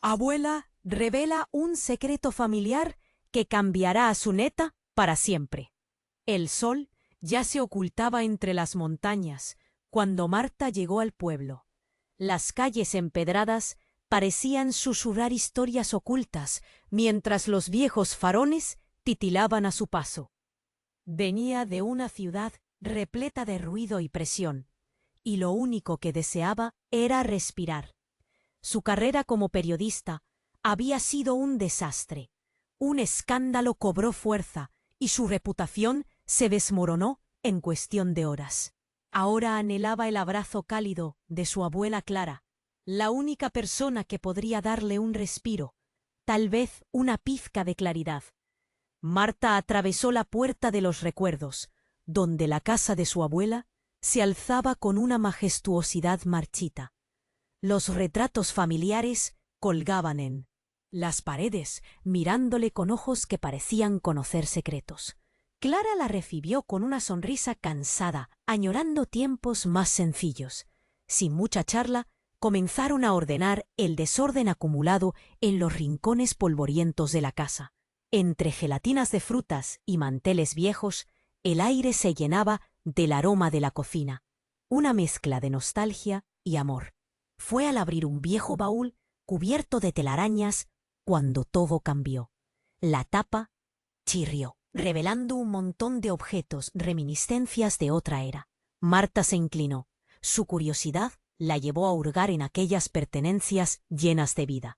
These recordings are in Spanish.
Abuela revela un secreto familiar que cambiará a su neta para siempre. El sol ya se ocultaba entre las montañas cuando Marta llegó al pueblo. Las calles empedradas parecían susurrar historias ocultas mientras los viejos farones titilaban a su paso. Venía de una ciudad repleta de ruido y presión, y lo único que deseaba era respirar. Su carrera como periodista había sido un desastre. Un escándalo cobró fuerza y su reputación se desmoronó en cuestión de horas. Ahora anhelaba el abrazo cálido de su abuela Clara, la única persona que podría darle un respiro, tal vez una pizca de claridad. Marta atravesó la puerta de los recuerdos, donde la casa de su abuela se alzaba con una majestuosidad marchita. Los retratos familiares colgaban en las paredes, mirándole con ojos que parecían conocer secretos. Clara la recibió con una sonrisa cansada, añorando tiempos más sencillos. Sin mucha charla, comenzaron a ordenar el desorden acumulado en los rincones polvorientos de la casa. Entre gelatinas de frutas y manteles viejos, el aire se llenaba del aroma de la cocina, una mezcla de nostalgia y amor. Fue al abrir un viejo baúl cubierto de telarañas cuando todo cambió. La tapa chirrió, revelando un montón de objetos, reminiscencias de otra era. Marta se inclinó. Su curiosidad la llevó a hurgar en aquellas pertenencias llenas de vida.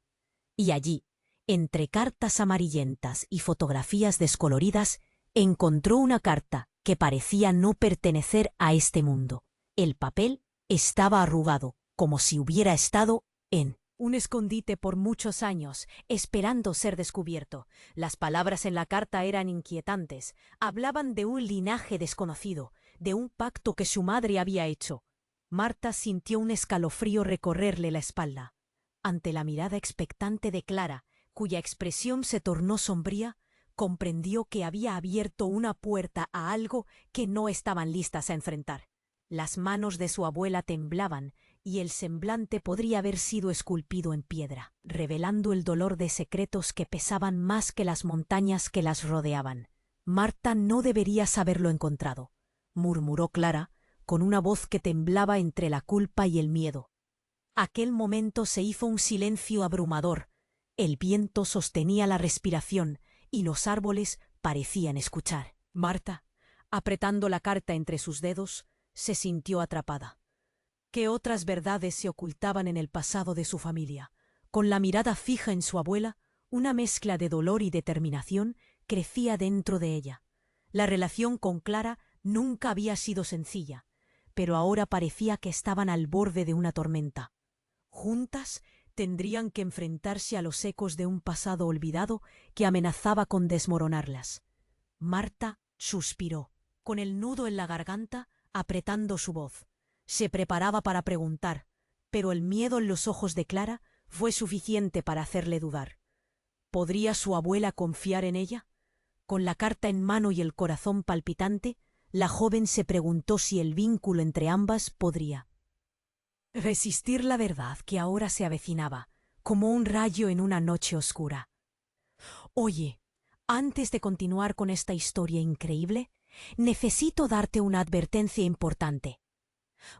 Y allí, entre cartas amarillentas y fotografías descoloridas, encontró una carta que parecía no pertenecer a este mundo. El papel estaba arrugado, como si hubiera estado en un escondite por muchos años, esperando ser descubierto. Las palabras en la carta eran inquietantes. Hablaban de un linaje desconocido, de un pacto que su madre había hecho. Marta sintió un escalofrío recorrerle la espalda. Ante la mirada expectante de Clara, cuya expresión se tornó sombría, comprendió que había abierto una puerta a algo que no estaban listas a enfrentar. Las manos de su abuela temblaban y el semblante podría haber sido esculpido en piedra, revelando el dolor de secretos que pesaban más que las montañas que las rodeaban. Marta no deberías haberlo encontrado, murmuró Clara, con una voz que temblaba entre la culpa y el miedo. Aquel momento se hizo un silencio abrumador. El viento sostenía la respiración y los árboles parecían escuchar. Marta, apretando la carta entre sus dedos, se sintió atrapada. ¿Qué otras verdades se ocultaban en el pasado de su familia? Con la mirada fija en su abuela, una mezcla de dolor y determinación crecía dentro de ella. La relación con Clara nunca había sido sencilla, pero ahora parecía que estaban al borde de una tormenta. Juntas tendrían que enfrentarse a los ecos de un pasado olvidado que amenazaba con desmoronarlas. Marta suspiró, con el nudo en la garganta, apretando su voz. Se preparaba para preguntar, pero el miedo en los ojos de Clara fue suficiente para hacerle dudar. ¿Podría su abuela confiar en ella? Con la carta en mano y el corazón palpitante, la joven se preguntó si el vínculo entre ambas podría resistir la verdad que ahora se avecinaba, como un rayo en una noche oscura. Oye, antes de continuar con esta historia increíble, necesito darte una advertencia importante.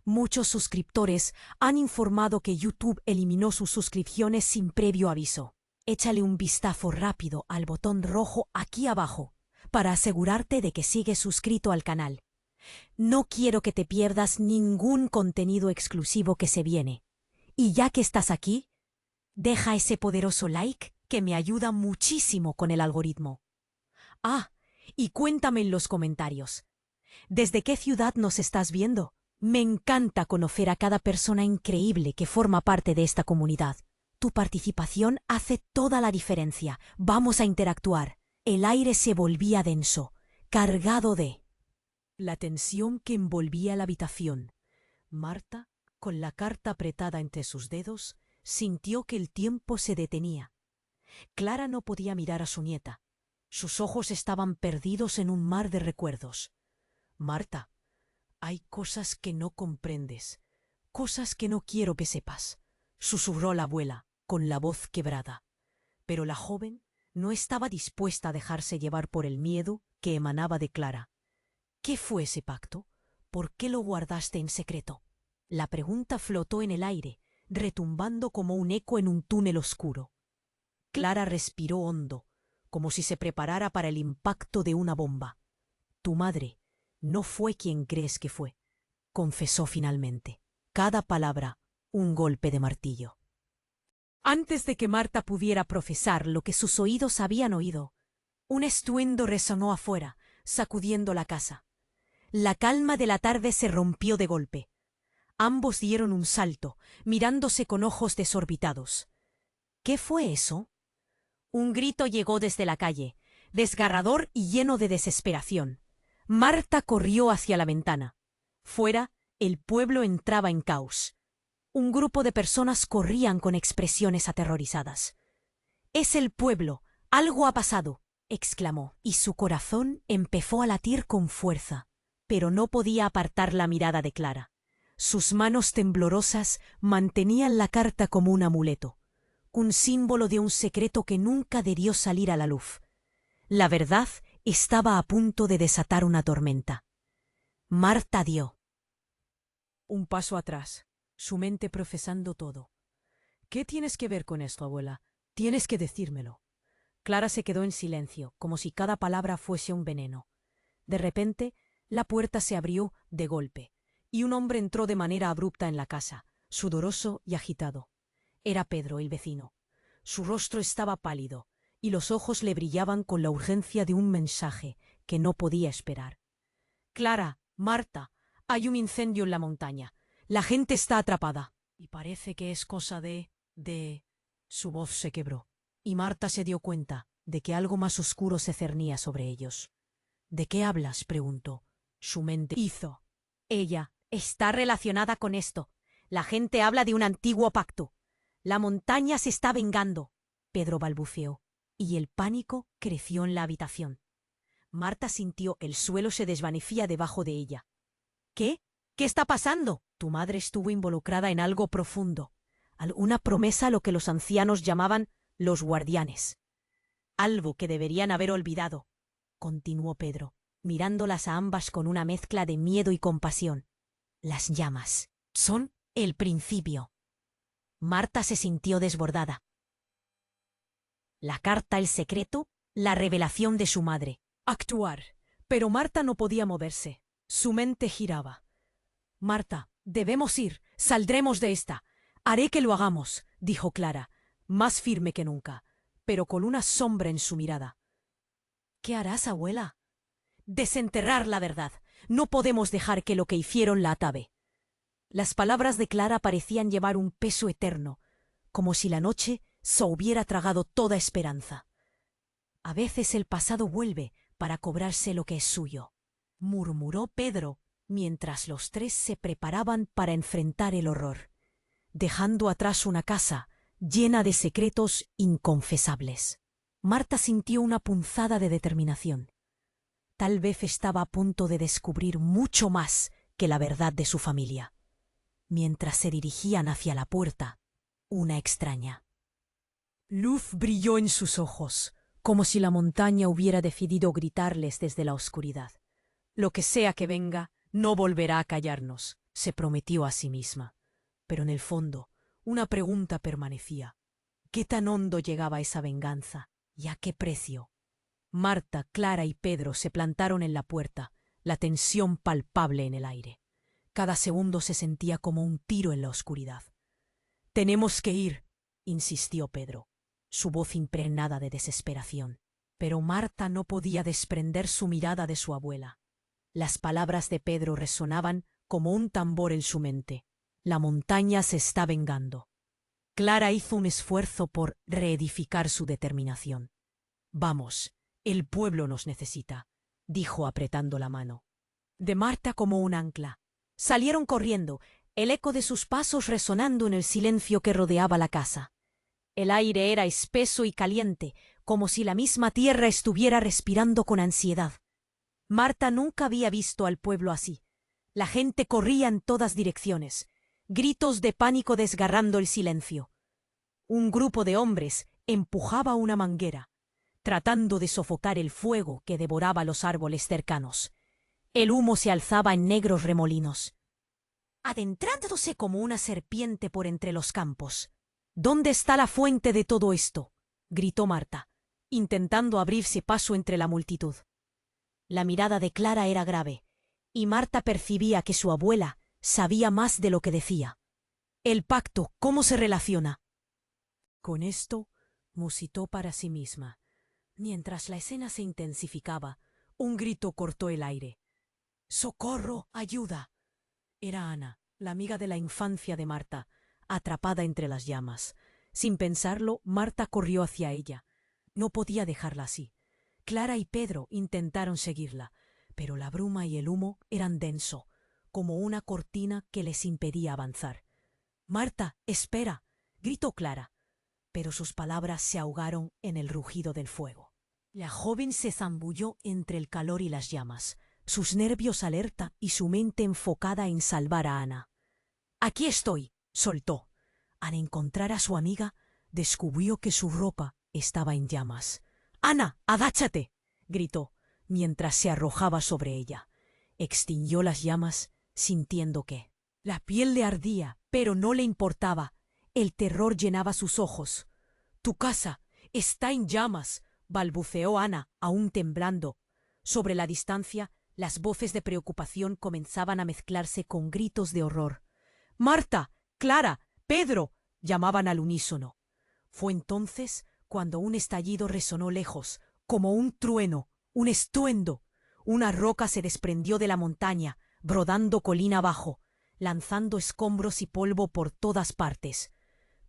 Muchos suscriptores han informado que YouTube eliminó sus suscripciones sin previo aviso. Échale un vistazo rápido al botón rojo aquí abajo para asegurarte de que sigues suscrito al canal. No quiero que te pierdas ningún contenido exclusivo que se viene. Y ya que estás aquí, deja ese poderoso like que me ayuda muchísimo con el algoritmo. Ah, y cuéntame en los comentarios, ¿desde qué ciudad nos estás viendo? Me encanta conocer a cada persona increíble que forma parte de esta comunidad. Tu participación hace toda la diferencia. Vamos a interactuar. El aire se volvía denso, cargado de la tensión que envolvía la habitación. Marta, con la carta apretada entre sus dedos, sintió que el tiempo se detenía. Clara no podía mirar a su nieta. Sus ojos estaban perdidos en un mar de recuerdos. Marta, hay cosas que no comprendes, cosas que no quiero que sepas, susurró la abuela, con la voz quebrada. Pero la joven no estaba dispuesta a dejarse llevar por el miedo que emanaba de Clara. ¿Qué fue ese pacto? ¿Por qué lo guardaste en secreto? La pregunta flotó en el aire, retumbando como un eco en un túnel oscuro. Clara respiró hondo, como si se preparara para el impacto de una bomba. Tu madre no fue quien crees que fue, confesó finalmente. Cada palabra, un golpe de martillo. Antes de que Marta pudiera profesar lo que sus oídos habían oído, un estruendo resonó afuera, sacudiendo la casa. La calma de la tarde se rompió de golpe. Ambos dieron un salto, mirándose con ojos desorbitados. ¿Qué fue eso? Un grito llegó desde la calle, desgarrador y lleno de desesperación. Marta corrió hacia la ventana. Fuera, el pueblo entraba en caos. Un grupo de personas corrían con expresiones aterrorizadas. «Es el pueblo. Algo ha pasado», exclamó, y su corazón empezó a latir con fuerza, pero no podía apartar la mirada de Clara. Sus manos temblorosas mantenían la carta como un amuleto, un símbolo de un secreto que nunca debió salir a la luz. La verdad estaba a punto de desatar una tormenta. Marta dio un paso atrás, su mente procesando todo. ¿Qué tienes que ver con esto, abuela? Tienes que decírmelo. Clara se quedó en silencio, como si cada palabra fuese un veneno. De repente, la puerta se abrió de golpe, y un hombre entró de manera abrupta en la casa, sudoroso y agitado. Era Pedro, el vecino. Su rostro estaba pálido, y los ojos le brillaban con la urgencia de un mensaje que no podía esperar. «Clara, Marta, hay un incendio en la montaña. La gente está atrapada. Y parece que es cosa de... Su voz se quebró, y Marta se dio cuenta de que algo más oscuro se cernía sobre ellos. «¿De qué hablas?», preguntó. Su mente hizo. «Ella está relacionada con esto. La gente habla de un antiguo pacto. La montaña se está vengando», Pedro balbuceó, y el pánico creció en la habitación. Marta sintió el suelo se desvanecía debajo de ella. «¿Qué? ¿Qué está pasando?» «Tu madre estuvo involucrada en algo profundo. Alguna promesa a lo que los ancianos llamaban los guardianes. Algo que deberían haber olvidado», continuó Pedro, mirándolas a ambas con una mezcla de miedo y compasión. «Las llamas son el principio». Marta se sintió desbordada. La carta, el secreto, la revelación de su madre. Actuar. Pero Marta no podía moverse. Su mente giraba. «Marta, debemos ir. Saldremos de esta. Haré que lo hagamos», dijo Clara, más firme que nunca, pero con una sombra en su mirada. «¿Qué harás, abuela?» «Desenterrar la verdad. No podemos dejar que lo que hicieron la atabe». Las palabras de Clara parecían llevar un peso eterno, como si la noche se hubiera tragado toda esperanza. «A veces el pasado vuelve para cobrarse lo que es suyo», murmuró Pedro, mientras los tres se preparaban para enfrentar el horror, dejando atrás una casa llena de secretos inconfesables. Marta sintió una punzada de determinación. Tal vez estaba a punto de descubrir mucho más que la verdad de su familia. Mientras se dirigían hacia la puerta, una extraña luz brilló en sus ojos, como si la montaña hubiera decidido gritarles desde la oscuridad. «Lo que sea que venga, no volverá a callarnos», se prometió a sí misma. Pero en el fondo, una pregunta permanecía. ¿Qué tan hondo llegaba esa venganza? ¿Y a qué precio? Marta, Clara y Pedro se plantaron en la puerta, la tensión palpable en el aire. Cada segundo se sentía como un tiro en la oscuridad. «Tenemos que ir», insistió Pedro, su voz impregnada de desesperación. Pero Marta no podía desprender su mirada de su abuela. Las palabras de Pedro resonaban como un tambor en su mente. La montaña se está vengando. Clara hizo un esfuerzo por reedificar su determinación. «Vamos, el pueblo nos necesita», dijo apretando la mano de Marta como un ancla. Salieron corriendo, el eco de sus pasos resonando en el silencio que rodeaba la casa. El aire era espeso y caliente, como si la misma tierra estuviera respirando con ansiedad. Marta nunca había visto al pueblo así. La gente corría en todas direcciones, gritos de pánico desgarrando el silencio. Un grupo de hombres empujaba una manguera, tratando de sofocar el fuego que devoraba los árboles cercanos. El humo se alzaba en negros remolinos, adentrándose como una serpiente por entre los campos. ¿Dónde está la fuente de todo esto?, gritó Marta, intentando abrirse paso entre la multitud. La mirada de Clara era grave, y Marta percibía que su abuela sabía más de lo que decía. «El pacto, ¿cómo se relaciona?» Con esto, musitó para sí misma. Mientras la escena se intensificaba, un grito cortó el aire. «¡Socorro! ¡Ayuda!». Era Ana, la amiga de la infancia de Marta, atrapada entre las llamas. Sin pensarlo, Marta corrió hacia ella. No podía dejarla así. Clara y Pedro intentaron seguirla, pero la bruma y el humo eran denso, como una cortina que les impedía avanzar. «Marta, espera», gritó Clara, pero sus palabras se ahogaron en el rugido del fuego. La joven se zambulló entre el calor y las llamas, sus nervios alerta y su mente enfocada en salvar a Ana. «Aquí estoy», soltó. Al encontrar a su amiga, descubrió que su ropa estaba en llamas. «Ana, agáchate», gritó, mientras se arrojaba sobre ella. Extinguió las llamas, sintiendo que la piel le ardía, pero no le importaba. El terror llenaba sus ojos. «Tu casa está en llamas», balbuceó Ana, aún temblando. Sobre la distancia, las voces de preocupación comenzaban a mezclarse con gritos de horror. «¡Marta! ¡Clara! ¡Pedro!», llamaban al unísono. Fue entonces cuando un estallido resonó lejos, como un trueno, un estruendo. Una roca se desprendió de la montaña, brodando colina abajo, lanzando escombros y polvo por todas partes.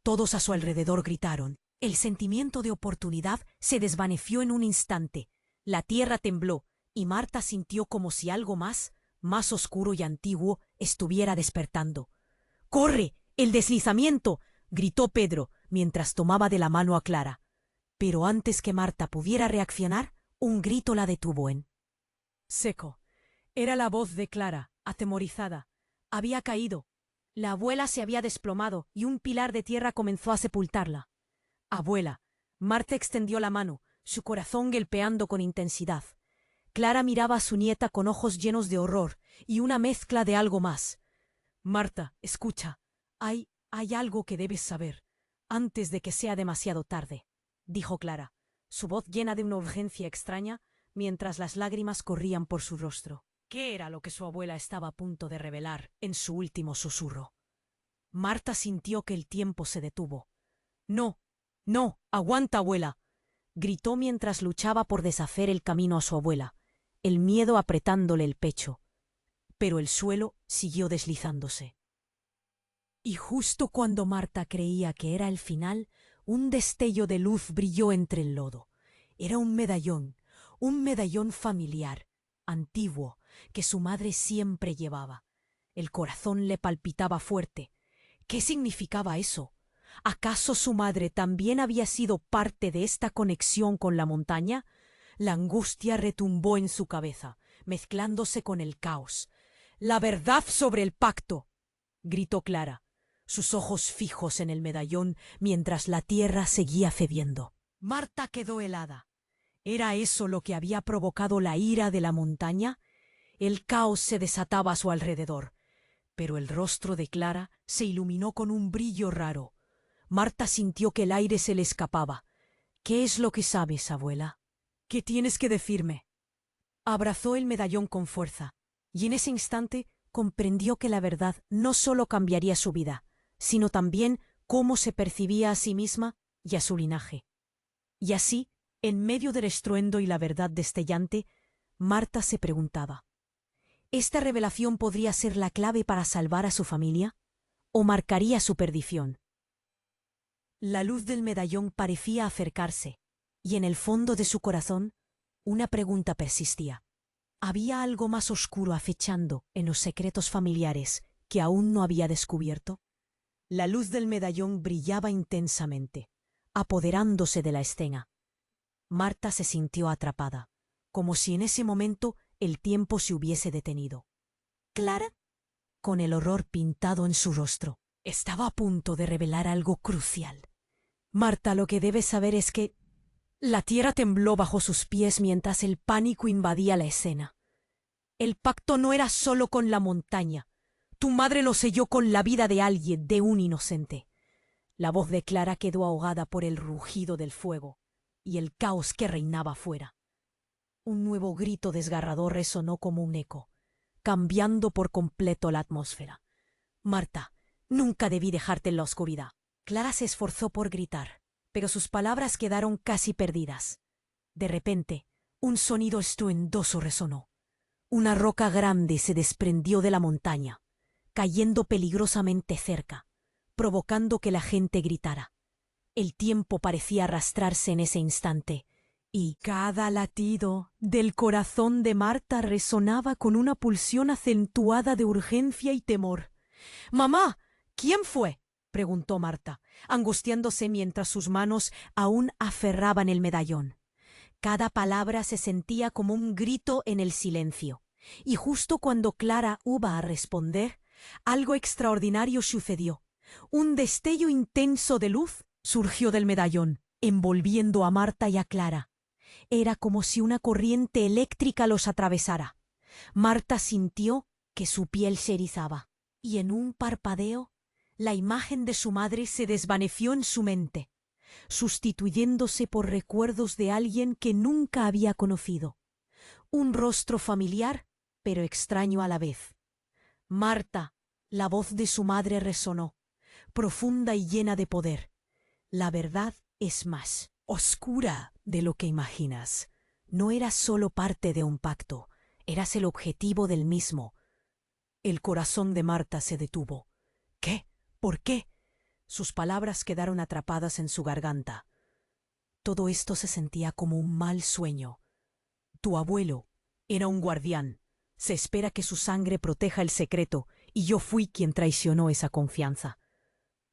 Todos a su alrededor gritaron. El sentimiento de oportunidad se desvaneció en un instante. La tierra tembló, y Marta sintió como si algo más oscuro y antiguo, estuviera despertando. «¡Corre! ¡El deslizamiento!», gritó Pedro, mientras tomaba de la mano a Clara. Pero antes que Marta pudiera reaccionar, un grito la detuvo en seco. Era la voz de Clara, atemorizada. Había caído. La abuela se había desplomado y un pilar de tierra comenzó a sepultarla. «Abuela». Marta extendió la mano, su corazón golpeando con intensidad. Clara miraba a su nieta con ojos llenos de horror y una mezcla de algo más. «Marta, escucha. Hay algo que debes saber, antes de que sea demasiado tarde», dijo Clara, su voz llena de una urgencia extraña, mientras las lágrimas corrían por su rostro. ¿Qué era lo que su abuela estaba a punto de revelar en su último susurro? Marta sintió que el tiempo se detuvo. «No, no, aguanta, abuela», gritó mientras luchaba por deshacer el camino a su abuela, el miedo apretándole el pecho. Pero el suelo siguió deslizándose. Y justo cuando Marta creía que era el final, un destello de luz brilló entre el lodo. Era un medallón familiar, antiguo, que su madre siempre llevaba. El corazón le palpitaba fuerte. ¿Qué significaba eso? ¿Acaso su madre también había sido parte de esta conexión con la montaña? La angustia retumbó en su cabeza, mezclándose con el caos. «¡La verdad sobre el pacto!», gritó Clara, sus ojos fijos en el medallón mientras la tierra seguía cediendo. Marta quedó helada. ¿Era eso lo que había provocado la ira de la montaña? El caos se desataba a su alrededor, pero el rostro de Clara se iluminó con un brillo raro. Marta sintió que el aire se le escapaba. «¿Qué es lo que sabes, abuela? ¿Qué tienes que decirme?». Abrazó el medallón con fuerza, y en ese instante comprendió que la verdad no solo cambiaría su vida, sino también cómo se percibía a sí misma y a su linaje. Y así, en medio del estruendo y la verdad destellante, Marta se preguntaba: ¿esta revelación podría ser la clave para salvar a su familia? ¿O marcaría su perdición? La luz del medallón parecía acercarse, y en el fondo de su corazón una pregunta persistía. ¿Había algo más oscuro acechando en los secretos familiares que aún no había descubierto? La luz del medallón brillaba intensamente, apoderándose de la escena. Marta se sintió atrapada, como si en ese momento el tiempo se hubiese detenido. Clara, con el horror pintado en su rostro, estaba a punto de revelar algo crucial. Marta, lo que debes saber es que la tierra tembló bajo sus pies mientras el pánico invadía la escena. El pacto no era solo con la montaña. Tu madre lo selló con la vida de alguien, de un inocente. La voz de Clara quedó ahogada por el rugido del fuego y el caos que reinaba afuera. Un nuevo grito desgarrador resonó como un eco, cambiando por completo la atmósfera. Marta, nunca debí dejarte en la oscuridad. Clara se esforzó por gritar, pero sus palabras quedaron casi perdidas. De repente, un sonido estruendoso resonó. Una roca grande se desprendió de la montaña, cayendo peligrosamente cerca, provocando que la gente gritara. El tiempo parecía arrastrarse en ese instante, y cada latido del corazón de Marta resonaba con una pulsión acentuada de urgencia y temor. —¡Mamá! ¿Quién fue? —preguntó Marta, angustiándose mientras sus manos aún aferraban el medallón. Cada palabra se sentía como un grito en el silencio, y justo cuando Clara iba a responder, algo extraordinario sucedió. Un destello intenso de luz surgió del medallón, envolviendo a Marta y a Clara. Era como si una corriente eléctrica los atravesara. Marta sintió que su piel se erizaba, y en un parpadeo, la imagen de su madre se desvaneció en su mente, sustituyéndose por recuerdos de alguien que nunca había conocido. Un rostro familiar, pero extraño a la vez. Marta, la voz de su madre resonó, profunda y llena de poder. La verdad es más oscura de lo que imaginas. No eras solo parte de un pacto, eras el objetivo del mismo. El corazón de Marta se detuvo. ¿Qué? ¿Por qué? Sus palabras quedaron atrapadas en su garganta. Todo esto se sentía como un mal sueño. Tu abuelo era un guardián. Se espera que su sangre proteja el secreto, y yo fui quien traicionó esa confianza.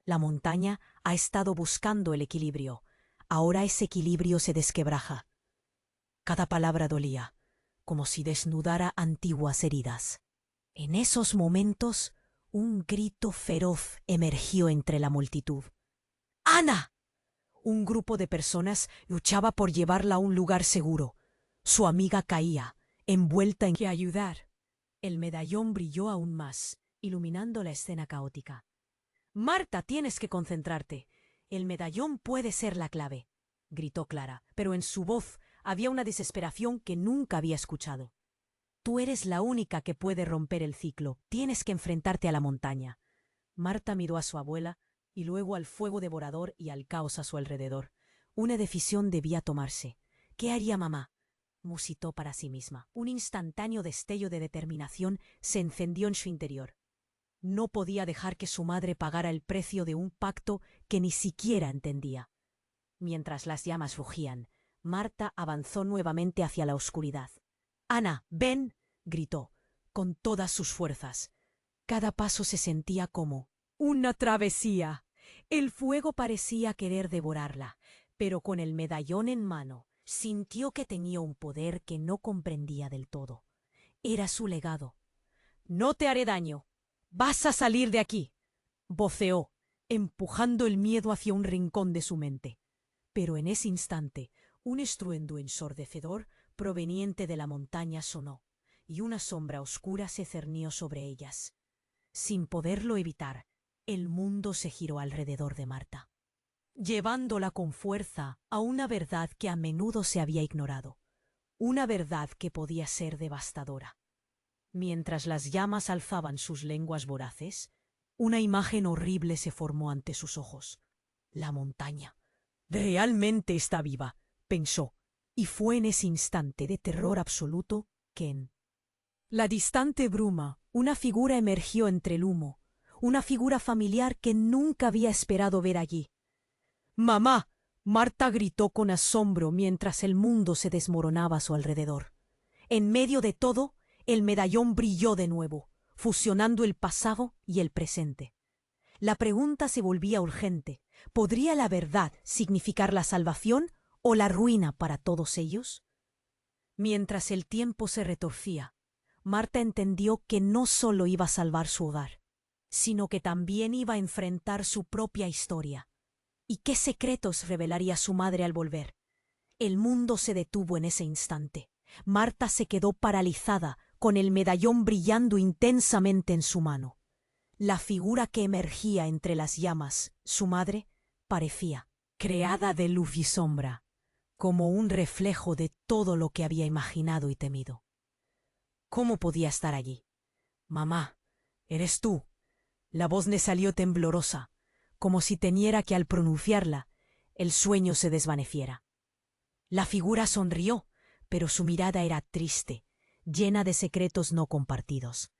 La montaña ha estado buscando el equilibrio. Ahora ese equilibrio se desquebraja. Cada palabra dolía, como si desnudara antiguas heridas. En esos momentos, un grito feroz emergió entre la multitud. ¡Ana! Un grupo de personas luchaba por llevarla a un lugar seguro. Su amiga caía, envuelta en que ayudar. El medallón brilló aún más, iluminando la escena caótica. Marta, tienes que concentrarte. El medallón puede ser la clave, gritó Clara, pero en su voz había una desesperación que nunca había escuchado. Tú eres la única que puede romper el ciclo. Tienes que enfrentarte a la montaña. Marta miró a su abuela y luego al fuego devorador y al caos a su alrededor. Una decisión debía tomarse. ¿Qué haría mamá? Musitó para sí misma. Un instantáneo destello de determinación se encendió en su interior. No podía dejar que su madre pagara el precio de un pacto que ni siquiera entendía. Mientras las llamas rugían, Marta avanzó nuevamente hacia la oscuridad. —Ana, ven —gritó, con todas sus fuerzas. Cada paso se sentía como una travesía. El fuego parecía querer devorarla, pero con el medallón en mano, sintió que tenía un poder que no comprendía del todo. Era su legado. —No te haré daño. Vas a salir de aquí —voceó, empujando el miedo hacia un rincón de su mente. Pero en ese instante, un estruendo ensordecedor proveniente de la montaña sonó, y una sombra oscura se cernió sobre ellas. Sin poderlo evitar, el mundo se giró alrededor de Marta, llevándola con fuerza a una verdad que a menudo se había ignorado, una verdad que podía ser devastadora. Mientras las llamas alzaban sus lenguas voraces, una imagen horrible se formó ante sus ojos. La montaña. Realmente está viva, pensó, y fue en ese instante de terror absoluto que en la distante bruma una figura emergió entre el humo, una figura familiar que nunca había esperado ver allí. —¡Mamá! Marta gritó con asombro mientras el mundo se desmoronaba a su alrededor. En medio de todo, el medallón brilló de nuevo, fusionando el pasado y el presente. La pregunta se volvía urgente. ¿Podría la verdad significar la salvación o la ruina para todos ellos? Mientras el tiempo se retorcía, Marta entendió que no solo iba a salvar su hogar, sino que también iba a enfrentar su propia historia. ¿Y qué secretos revelaría su madre al volver? El mundo se detuvo en ese instante. Marta se quedó paralizada, con el medallón brillando intensamente en su mano. La figura que emergía entre las llamas, su madre, parecía creada de luz y sombra, como un reflejo de todo lo que había imaginado y temido. ¿Cómo podía estar allí? «Mamá, ¿eres tú?». La voz le salió temblorosa, como si temiera que al pronunciarla el sueño se desvaneciera. La figura sonrió, pero su mirada era triste, llena de secretos no compartidos.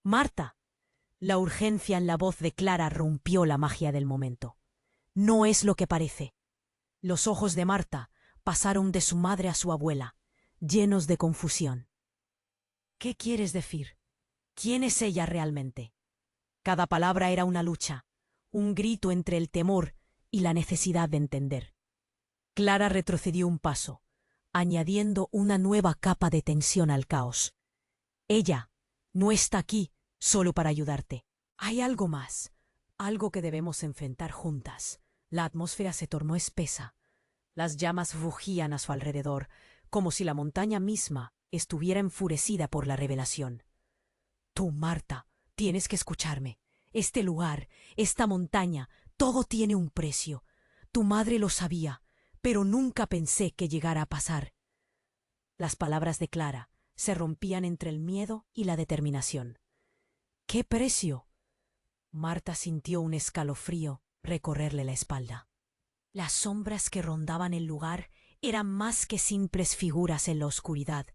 «Marta». La urgencia en la voz de Clara rompió la magia del momento. «No es lo que parece». Los ojos de Marta pasaron de su madre a su abuela, llenos de confusión. «¿Qué quieres decir? ¿Quién es ella realmente?». Cada palabra era una lucha, un grito entre el temor y la necesidad de entender. Clara retrocedió un paso, añadiendo una nueva capa de tensión al caos. «Ella no está aquí solo para ayudarte. Hay algo más, algo que debemos enfrentar juntas». La atmósfera se tornó espesa. Las llamas rugían a su alrededor, como si la montaña misma estuviera enfurecida por la revelación. «Tú, Marta, tienes que escucharme. Este lugar, esta montaña, todo tiene un precio. Tu madre lo sabía, pero nunca pensé que llegara a pasar». Las palabras de Clara se rompían entre el miedo y la determinación. «¿Qué precio?». Marta sintió un escalofrío recorrerle la espalda. Las sombras que rondaban el lugar eran más que simples figuras en la oscuridad,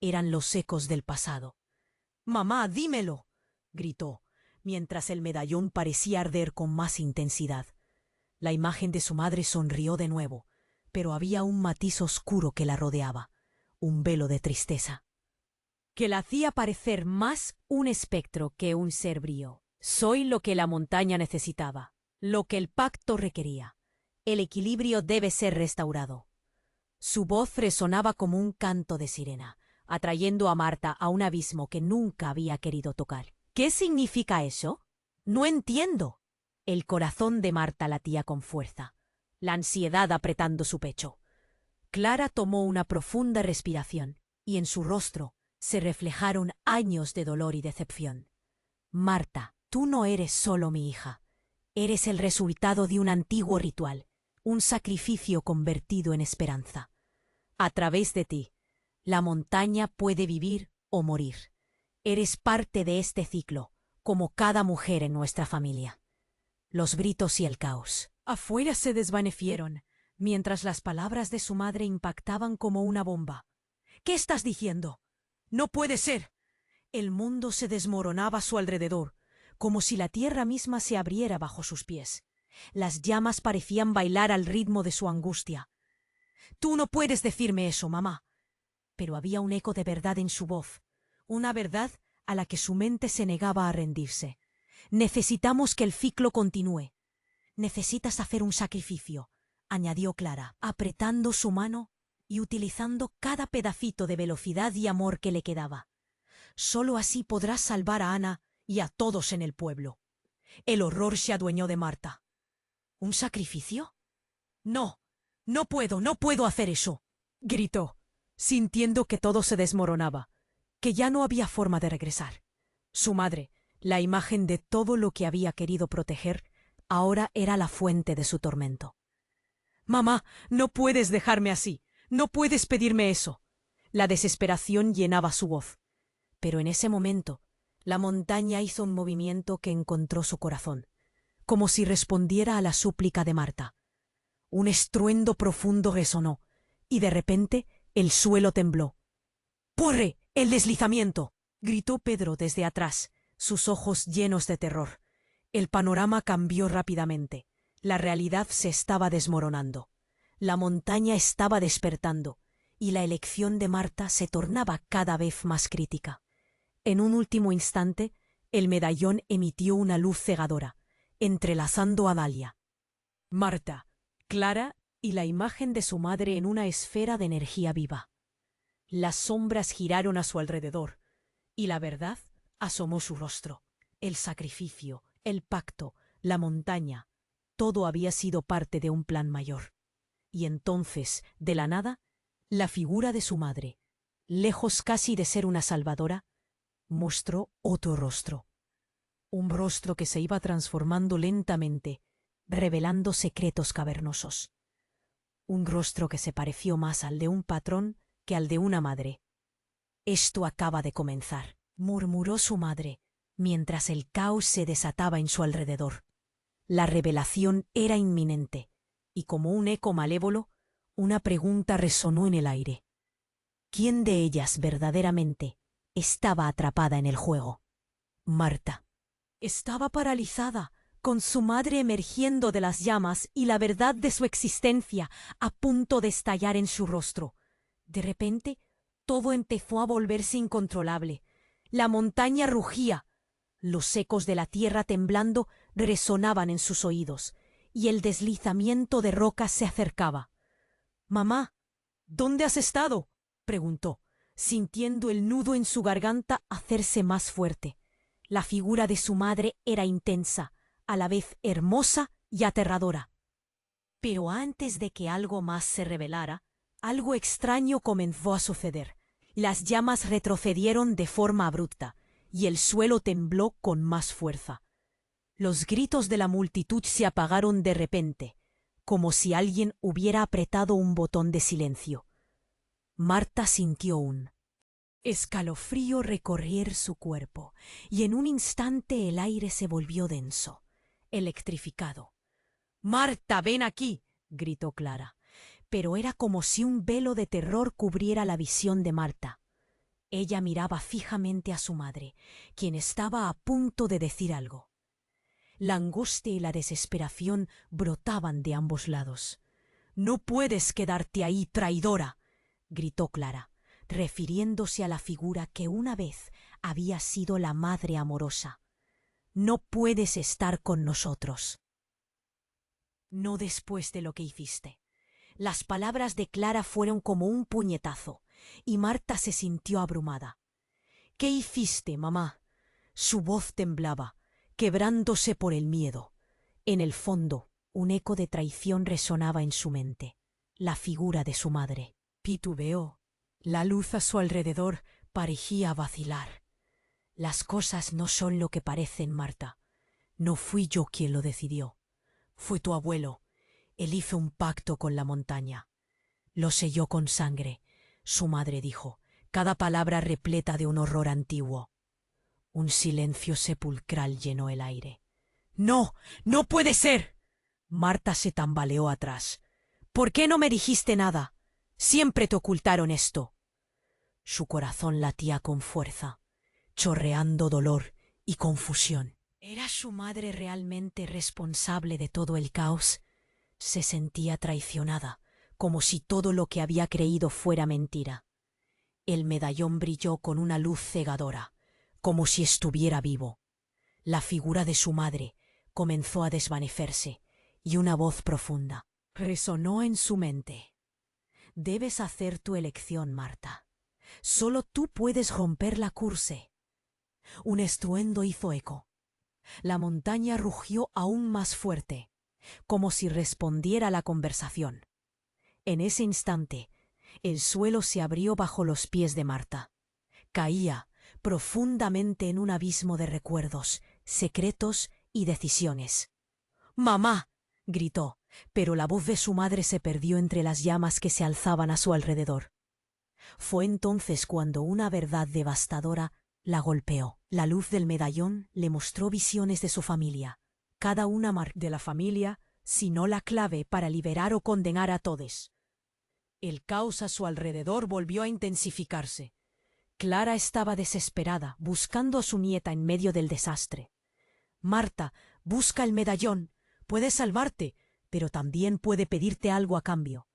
eran los ecos del pasado. «Mamá, dímelo», gritó, mientras el medallón parecía arder con más intensidad. La imagen de su madre sonrió de nuevo, pero había un matiz oscuro que la rodeaba, un velo de tristeza, que la hacía parecer más un espectro que un ser brío. «Soy lo que la montaña necesitaba, lo que el pacto requería. El equilibrio debe ser restaurado». Su voz resonaba como un canto de sirena, atrayendo a Marta a un abismo que nunca había querido tocar. «¿Qué significa eso? No entiendo». El corazón de Marta latía con fuerza, la ansiedad apretando su pecho. Clara tomó una profunda respiración, y en su rostro se reflejaron años de dolor y decepción. «Marta, tú no eres solo mi hija. Eres el resultado de un antiguo ritual, un sacrificio convertido en esperanza. A través de ti, la montaña puede vivir o morir. Eres parte de este ciclo, como cada mujer en nuestra familia». Los gritos y el caos afuera se desvanecieron, mientras las palabras de su madre impactaban como una bomba. «¿Qué estás diciendo? No puede ser». El mundo se desmoronaba a su alrededor, como si la tierra misma se abriera bajo sus pies. Las llamas parecían bailar al ritmo de su angustia. «Tú no puedes decirme eso, mamá». Pero había un eco de verdad en su voz, una verdad a la que su mente se negaba a rendirse. «Necesitamos que el ciclo continúe. Necesitas hacer un sacrificio», añadió Clara, apretando su mano y utilizando cada pedacito de velocidad y amor que le quedaba. «Solo así podrás salvar a Ana y a todos en el pueblo». El horror se adueñó de Marta. «¿Un sacrificio? No, no puedo hacer eso», gritó, sintiendo que todo se desmoronaba, que ya no había forma de regresar. Su madre, la imagen de todo lo que había querido proteger, ahora era la fuente de su tormento. «Mamá, no puedes dejarme así, no puedes pedirme eso». La desesperación llenaba su voz. Pero en ese momento, la montaña hizo un movimiento que encontró su corazón, como si respondiera a la súplica de Marta. Un estruendo profundo resonó, y de repente el suelo tembló. «¡Porre! ¡El deslizamiento!», gritó Pedro desde atrás, sus ojos llenos de terror. El panorama cambió rápidamente. La realidad se estaba desmoronando. La montaña estaba despertando, y la elección de Marta se tornaba cada vez más crítica. En un último instante, el medallón emitió una luz cegadora, entrelazando a Dalia, Marta, Clara y la imagen de su madre en una esfera de energía viva. Las sombras giraron a su alrededor, y la verdad asomó su rostro. El sacrificio, el pacto, la montaña, Todo había sido parte de un plan mayor. Y entonces, de la nada, la figura de su madre, lejos casi de ser una salvadora, mostró otro rostro. Un rostro que se iba transformando lentamente, revelando secretos cavernosos. Un rostro que se pareció más al de un patrón que al de una madre. «Esto acaba de comenzar», murmuró su madre, mientras el caos se desataba en su alrededor. La revelación era inminente, y como un eco malévolo, una pregunta resonó en el aire. ¿Quién de ellas verdaderamente estaba atrapada en el juego? Marta. Estaba paralizada, con su madre emergiendo de las llamas y la verdad de su existencia a punto de estallar en su rostro. De repente, todo empezó a volverse incontrolable. La montaña rugía, los ecos de la tierra temblando resonaban en sus oídos, y el deslizamiento de rocas se acercaba. «Mamá, ¿dónde has estado?», preguntó, sintiendo el nudo en su garganta hacerse más fuerte. La figura de su madre era intensa, a la vez hermosa y aterradora. Pero antes de que algo más se revelara, algo extraño comenzó a suceder. Las llamas retrocedieron de forma abrupta, y el suelo tembló con más fuerza. Los gritos de la multitud se apagaron de repente, como si alguien hubiera apretado un botón de silencio. Marta sintió un escalofrío recorrer su cuerpo, y en un instante el aire se volvió denso, electrificado. «Marta, ven aquí», gritó Clara, pero era como si un velo de terror cubriera la visión de Marta. Ella miraba fijamente a su madre, quien estaba a punto de decir algo. La angustia y la desesperación brotaban de ambos lados. «No puedes quedarte ahí, traidora», gritó Clara, refiriéndose a la figura que una vez había sido la madre amorosa. «No puedes estar con nosotros». «No después de lo que hiciste». Las palabras de Clara fueron como un puñetazo, y Marta se sintió abrumada. «¿Qué hiciste, mamá?». Su voz temblaba, quebrándose por el miedo. En el fondo, un eco de traición resonaba en su mente. La figura de su madre. Titubeó. La luz a su alrededor parecía vacilar. «Las cosas no son lo que parecen, Marta. No fui yo quien lo decidió. Fue tu abuelo. Él hizo un pacto con la montaña. Lo selló con sangre», su madre dijo, cada palabra repleta de un horror antiguo. Un silencio sepulcral llenó el aire. «¡No! ¡No puede ser!». Marta se tambaleó atrás. «¿Por qué no me dijiste nada? Siempre te ocultaron esto». Su corazón latía con fuerza, chorreando dolor y confusión. ¿Era su madre realmente responsable de todo el caos? Se sentía traicionada, como si todo lo que había creído fuera mentira. El medallón brilló con una luz cegadora, como si estuviera vivo. La figura de su madre comenzó a desvanecerse, y una voz profunda resonó en su mente. «Debes hacer tu elección, Marta. Solo tú puedes romper la curse». Un estruendo hizo eco. La montaña rugió aún más fuerte, como si respondiera a la conversación. En ese instante, el suelo se abrió bajo los pies de Marta. Caía profundamente en un abismo de recuerdos, secretos y decisiones. «¡Mamá!», gritó, pero la voz de su madre se perdió entre las llamas que se alzaban a su alrededor. Fue entonces cuando una verdad devastadora la golpeó. La luz del medallón le mostró visiones de su familia, cada una de la familia, sino la clave para liberar o condenar a todos. El caos a su alrededor volvió a intensificarse. Clara estaba desesperada, buscando a su nieta en medio del desastre. «Marta, busca el medallón. Puede salvarte, pero también puede pedirte algo a cambio».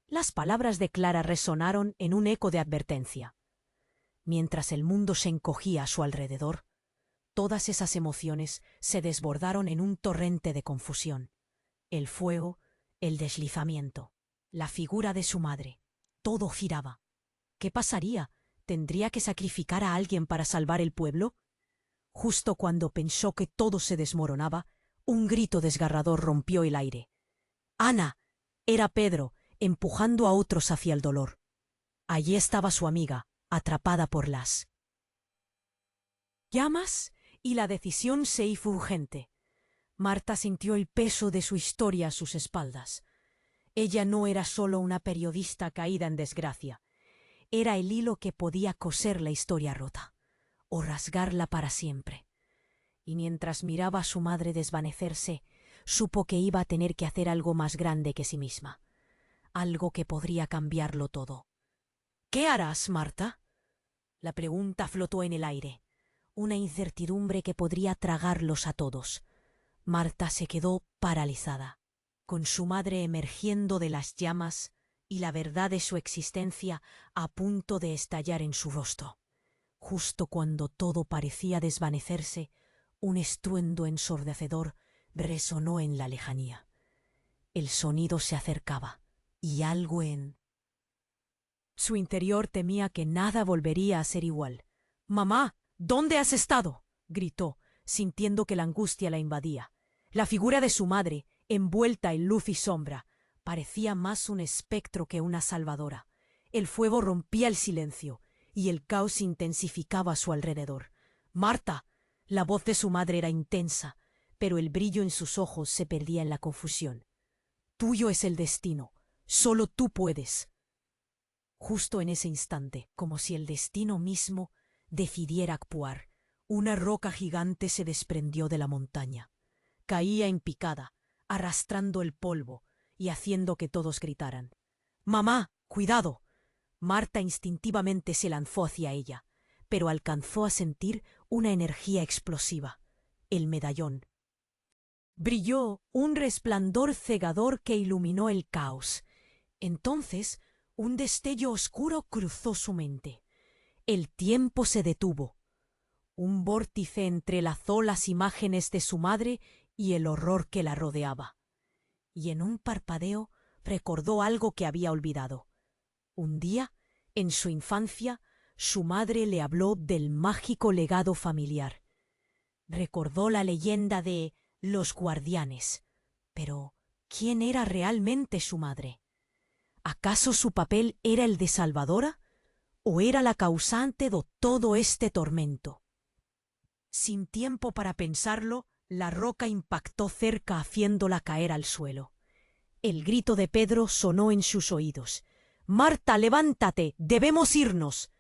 Las palabras de Clara resonaron en un eco de advertencia. Mientras el mundo se encogía a su alrededor, todas esas emociones se desbordaron en un torrente de confusión. El fuego, el deslizamiento, la figura de su madre, todo giraba. ¿Qué pasaría? ¿Tendría que sacrificar a alguien para salvar el pueblo? Justo cuando pensó que todo se desmoronaba, Un grito desgarrador rompió el aire. ¡Ana! Era Pedro, empujando a otros hacia el dolor. Allí estaba su amiga, atrapada por las llamas, y la decisión se hizo urgente. Marta sintió el peso de su historia a sus espaldas. Ella no era solo una periodista caída en desgracia. Era el hilo que podía coser la historia rota, o rasgarla para siempre. Y mientras miraba a su madre desvanecerse, supo que iba a tener que hacer algo más grande que sí misma. Algo que podría cambiarlo todo. ¿Qué harás, Marta? La pregunta flotó en el aire. Una incertidumbre que podría tragarlos a todos. Marta se quedó paralizada, con su madre emergiendo de las llamas y la verdad de su existencia a punto de estallar en su rostro. Justo cuando todo parecía desvanecerse, un estruendo ensordecedor resonó en la lejanía. El sonido se acercaba, y algo en su interior temía que nada volvería a ser igual. «¡Mamá! ¿Dónde has estado?», gritó, sintiendo que la angustia la invadía. La figura de su madre, envuelta en luz y sombra, parecía más un espectro que una salvadora. El fuego rompía el silencio, y el caos se intensificaba a su alrededor. «¡Marta!». La voz de su madre era intensa, pero el brillo en sus ojos se perdía en la confusión. «Tuyo es el destino. Solo tú puedes». Justo en ese instante, como si el destino mismo decidiera actuar, una roca gigante se desprendió de la montaña. Caía en picada, arrastrando el polvo y haciendo que todos gritaran. «¡Mamá! ¡Cuidado!». Marta instintivamente se lanzó hacia ella, pero alcanzó a sentir una energía explosiva. El medallón. Brilló un resplandor cegador que iluminó el caos. Entonces, un destello oscuro cruzó su mente. El tiempo se detuvo. Un vórtice entrelazó las imágenes de su madre y el horror que la rodeaba. Y en un parpadeo recordó algo que había olvidado. Un día, en su infancia, su madre le habló del mágico legado familiar. Recordó la leyenda de los guardianes. Pero, ¿quién era realmente su madre? ¿Acaso su papel era el de salvadora? ¿O era la causante de todo este tormento? Sin tiempo para pensarlo, la roca impactó cerca haciéndola caer al suelo. El grito de Pedro sonó en sus oídos. «¡Marta, levántate! ¡Debemos irnos!».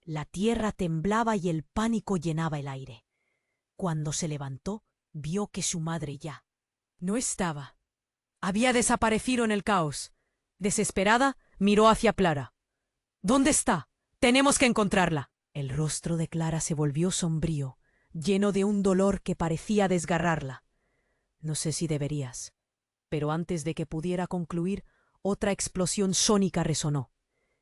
La tierra temblaba y el pánico llenaba el aire. Cuando se levantó, vio que su madre ya no estaba. Había desaparecido en el caos. Desesperada, miró hacia Clara. «¿Dónde está? Tenemos que encontrarla». El rostro de Clara se volvió sombrío, lleno de un dolor que parecía desgarrarla. «No sé si deberías». Pero antes de que pudiera concluir, otra explosión sónica resonó.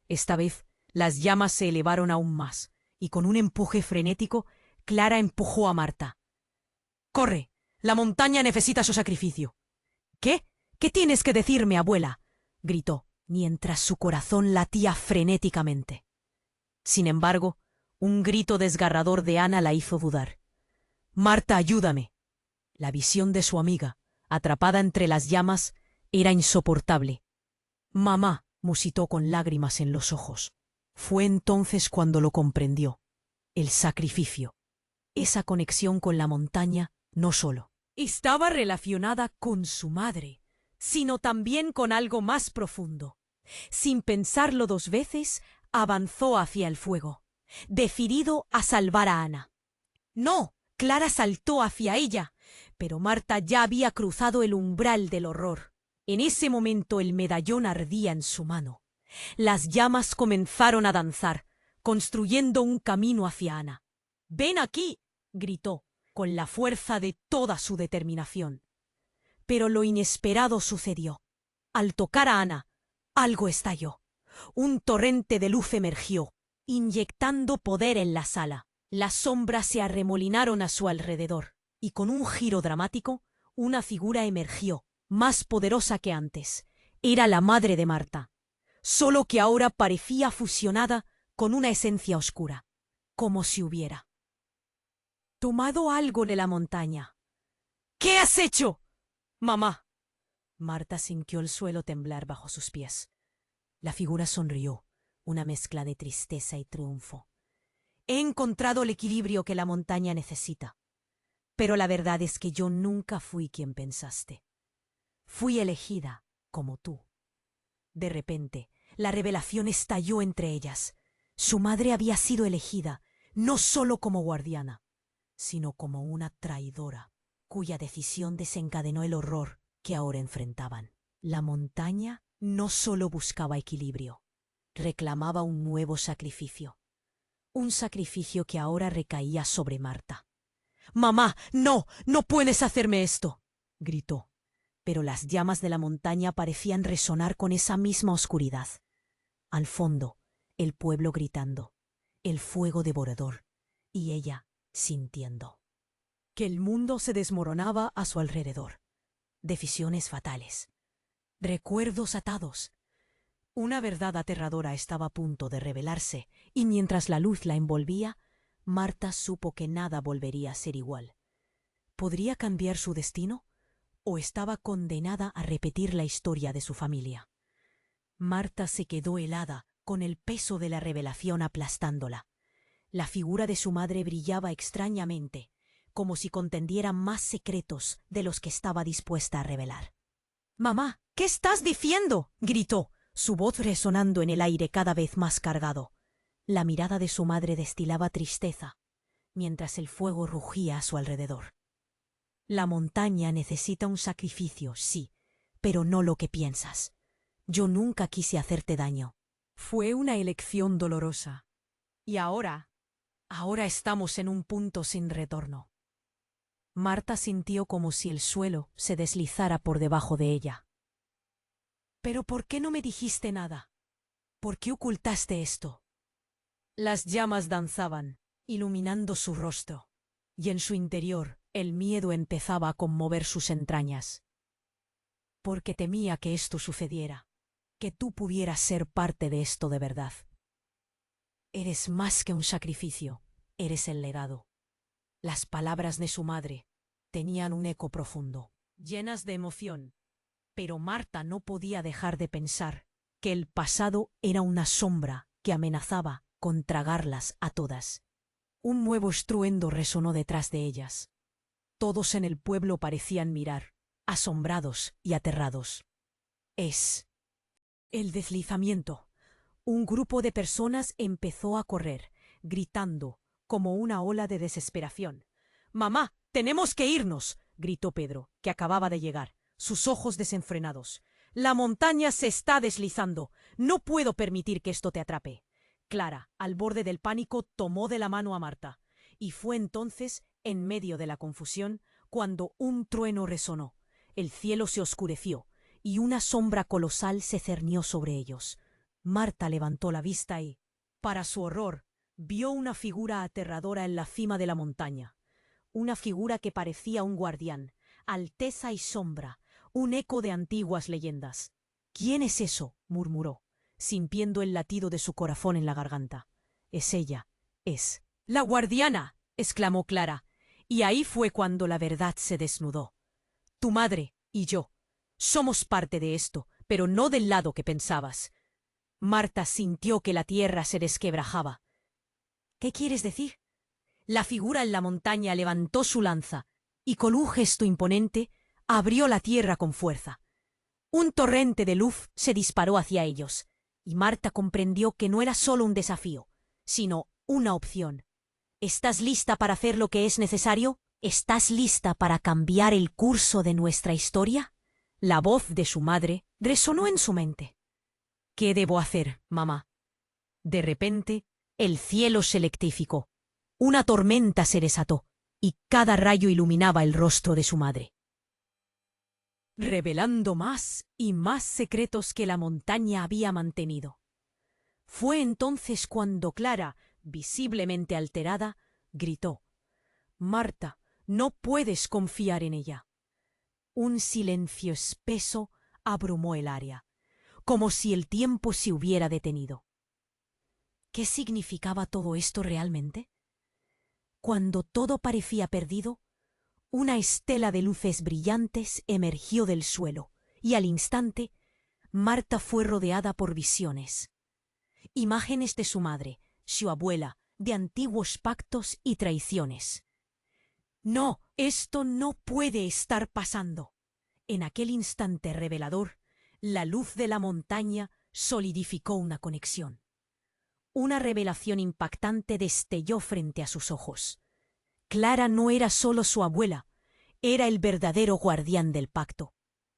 Esta vez, las llamas se elevaron aún más, y con un empuje frenético, Clara empujó a Marta. «¡Corre! La montaña necesita su sacrificio». «¿Qué? ¿Qué tienes que decirme, abuela?», gritó, mientras su corazón latía frenéticamente. Sin embargo, un grito desgarrador de Ana la hizo dudar. «Marta, ayúdame». La visión de su amiga, atrapada entre las llamas, era insoportable. «Mamá», musitó con lágrimas en los ojos. Fue entonces cuando lo comprendió. El sacrificio. Esa conexión con la montaña no solo estaba relacionada con su madre, sino también con algo más profundo. Sin pensarlo dos veces, avanzó hacia el fuego, decidido a salvar a Ana. «¡No!». Clara saltó hacia ella, pero Marta ya había cruzado el umbral del horror. En ese momento el medallón ardía en su mano. Las llamas comenzaron a danzar, construyendo un camino hacia Ana. «¡Ven aquí!», gritó, con la fuerza de toda su determinación. Pero lo inesperado sucedió. Al tocar a Ana, algo estalló. Un torrente de luz emergió, inyectando poder en la sala. Las sombras se arremolinaron a su alrededor, y con un giro dramático, una figura emergió, más poderosa que antes. Era la madre de Marta, solo que ahora parecía fusionada con una esencia oscura, como si hubiera tomado algo de la montaña. ¿Qué has hecho? Mamá. Marta sintió el suelo temblar bajo sus pies. La figura sonrió, una mezcla de tristeza y triunfo. He encontrado el equilibrio que la montaña necesita. Pero la verdad es que yo nunca fui quien pensaste. Fui elegida como tú. De repente, la revelación estalló entre ellas. Su madre había sido elegida, no solo como guardiana, sino como una traidora, cuya decisión desencadenó el horror que ahora enfrentaban. La montaña no solo buscaba equilibrio, reclamaba un nuevo sacrificio. Un sacrificio que ahora recaía sobre Marta. «¡Mamá, no! ¡No puedes hacerme esto!», gritó. Pero las llamas de la montaña parecían resonar con esa misma oscuridad. Al fondo, el pueblo gritando, el fuego devorador, y ella sintiendo que el mundo se desmoronaba a su alrededor. Decisiones fatales. Recuerdos atados. Una verdad aterradora estaba a punto de revelarse, y mientras la luz la envolvía, Marta supo que nada volvería a ser igual. ¿Podría cambiar su destino? ¿O estaba condenada a repetir la historia de su familia? Marta se quedó helada, con el peso de la revelación aplastándola. La figura de su madre brillaba extrañamente, como si contendiera más secretos de los que estaba dispuesta a revelar. «Mamá, ¿qué estás diciendo?», gritó, su voz resonando en el aire cada vez más cargado. La mirada de su madre destilaba tristeza, mientras el fuego rugía a su alrededor. «La montaña necesita un sacrificio, sí, pero no lo que piensas. Yo nunca quise hacerte daño. Fue una elección dolorosa. Y ahora estamos en un punto sin retorno». Marta sintió como si el suelo se deslizara por debajo de ella. «¿Pero por qué no me dijiste nada? ¿Por qué ocultaste esto?». Las llamas danzaban, iluminando su rostro, y en su interior el miedo empezaba a conmover sus entrañas. «Porque temía que esto sucediera, que tú pudieras ser parte de esto de verdad. Eres más que un sacrificio, eres el legado». Las palabras de su madre tenían un eco profundo, llenas de emoción, pero Marta no podía dejar de pensar que el pasado era una sombra que amenazaba con tragarlas a todas. Un nuevo estruendo resonó detrás de ellas. Todos en el pueblo parecían mirar, asombrados y aterrados. Es el deslizamiento. Un grupo de personas empezó a correr, gritando, como una ola de desesperación. «¡Mamá, tenemos que irnos!», gritó Pedro, que acababa de llegar, sus ojos desenfrenados. «La montaña se está deslizando. No puedo permitir que esto te atrape». Clara, al borde del pánico, tomó de la mano a Marta, y fue entonces, en medio de la confusión, cuando un trueno resonó. El cielo se oscureció, y una sombra colosal se cernió sobre ellos. Marta levantó la vista y, para su horror, vio una figura aterradora en la cima de la montaña. Una figura que parecía un guardián, alteza y sombra, un eco de antiguas leyendas. «¿Quién es eso?», murmuró, sintiendo el latido de su corazón en la garganta. «Es ella, es la guardiana», exclamó Clara, y ahí fue cuando la verdad se desnudó. «Tu madre y yo somos parte de esto, pero no del lado que pensabas». Marta sintió que la tierra se resquebrajaba. «¿Qué quieres decir?». La figura en la montaña levantó su lanza y con un gesto imponente abrió la tierra con fuerza. Un torrente de luz se disparó hacia ellos, y Marta comprendió que no era solo un desafío, sino una opción. «¿Estás lista para hacer lo que es necesario? ¿Estás lista para cambiar el curso de nuestra historia?». La voz de su madre resonó en su mente. «¿Qué debo hacer, mamá?». De repente, el cielo se electrificó. Una tormenta se desató, y cada rayo iluminaba el rostro de su madre, revelando más y más secretos que la montaña había mantenido. Fue entonces cuando Clara, visiblemente alterada, gritó: «Marta, no puedes confiar en ella». Un silencio espeso abrumó el área, como si el tiempo se hubiera detenido. ¿Qué significaba todo esto realmente? Cuando todo parecía perdido, Una estela de luces brillantes emergió del suelo, y al instante, Marta fue rodeada por visiones. Imágenes de su madre, su abuela, de antiguos pactos y traiciones. No, esto no puede estar pasando. En aquel instante revelador, la luz de la montaña solidificó una conexión. Una revelación impactante destelló frente a sus ojos. Clara no era solo su abuela, era el verdadero guardián del pacto.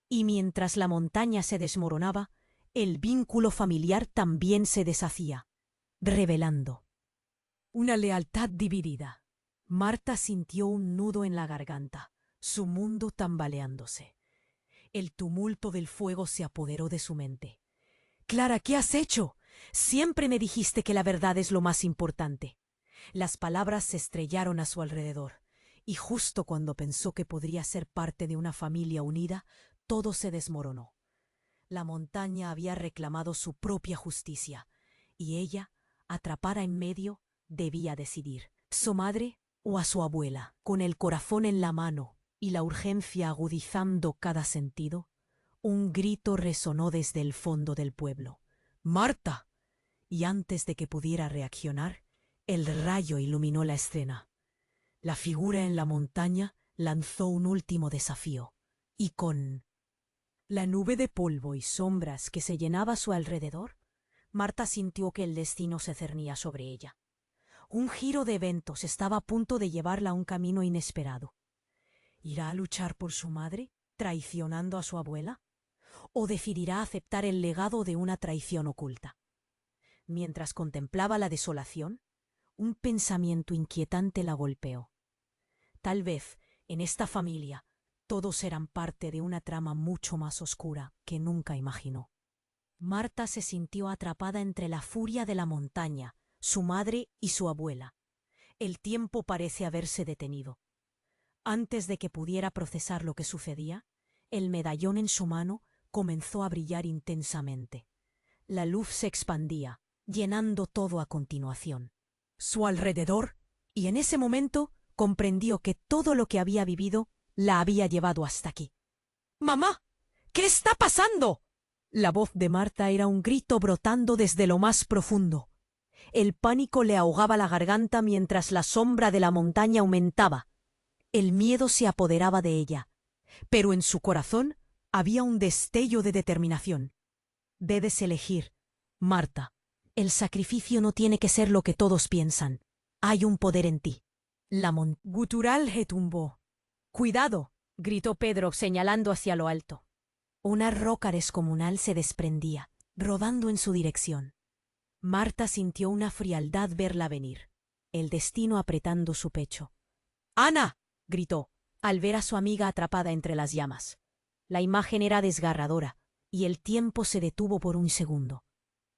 Y mientras la montaña se desmoronaba, el vínculo familiar también se deshacía, revelando una lealtad dividida. Marta sintió un nudo en la garganta, su mundo tambaleándose. El tumulto del fuego se apoderó de su mente. «Clara, ¿qué has hecho? Siempre me dijiste que la verdad es lo más importante». Las palabras se estrellaron a su alrededor, y justo cuando pensó que podría ser parte de una familia unida, todo se desmoronó. La montaña había reclamado su propia justicia, y ella, atrapada en medio, debía decidir, su madre o a su abuela. Con el corazón en la mano y la urgencia agudizando cada sentido, un grito resonó desde el fondo del pueblo. «¡Marta!». Y antes de que pudiera reaccionar, el rayo iluminó la escena. La figura en la montaña lanzó un último desafío, y con la nube de polvo y sombras que se llenaba a su alrededor, Marta sintió que el destino se cernía sobre ella. Un giro de eventos estaba a punto de llevarla a un camino inesperado. ¿Irá a luchar por su madre, traicionando a su abuela? ¿O decidirá aceptar el legado de una traición oculta? Mientras contemplaba la desolación, un pensamiento inquietante la golpeó. Tal vez, en esta familia, todos eran parte de una trama mucho más oscura que nunca imaginó. Marta se sintió atrapada entre la furia de la montaña, su madre y su abuela. El tiempo parece haberse detenido. Antes de que pudiera procesar lo que sucedía, el medallón en su mano comenzó a brillar intensamente. La luz se expandía, llenando todo a continuación. Su alrededor, y en ese momento comprendió que todo lo que había vivido la había llevado hasta aquí. «¡Mamá! ¿Qué está pasando?». La voz de Marta era un grito brotando desde lo más profundo. El pánico le ahogaba la garganta mientras la sombra de la montaña aumentaba. El miedo se apoderaba de ella, pero en su corazón había un destello de determinación. «Debes elegir, Marta. El sacrificio no tiene que ser lo que todos piensan. Hay un poder en ti». La gutural retumbó. «¡Cuidado!», gritó Pedro señalando hacia lo alto. Una roca descomunal se desprendía, rodando en su dirección. Marta sintió una frialdad verla venir, el destino apretando su pecho. «¡Ana!», gritó, al ver a su amiga atrapada entre las llamas. La imagen era desgarradora, y el tiempo se detuvo por un segundo.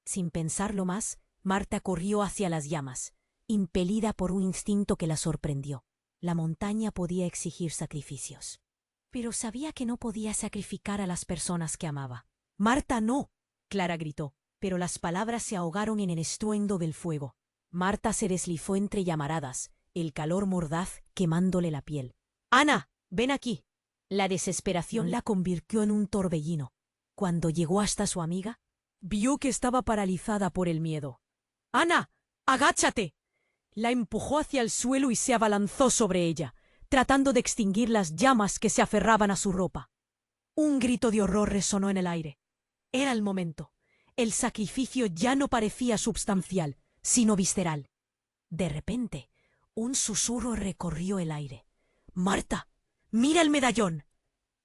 Sin pensarlo más, Marta corrió hacia las llamas, impelida por un instinto que la sorprendió. La montaña podía exigir sacrificios, pero sabía que no podía sacrificar a las personas que amaba. «¡Marta, no!», Clara gritó, pero las palabras se ahogaron en el estruendo del fuego. Marta se deslizó entre llamaradas, el calor mordaz quemándole la piel. «¡Ana, ven aquí!». La desesperación la convirtió en un torbellino. Cuando llegó hasta su amiga, vio que estaba paralizada por el miedo. «¡Ana, agáchate!». La empujó hacia el suelo y se abalanzó sobre ella, tratando de extinguir las llamas que se aferraban a su ropa. Un grito de horror resonó en el aire. Era el momento. El sacrificio ya no parecía substancial, sino visceral. De repente, un susurro recorrió el aire. «Marta, mira el medallón».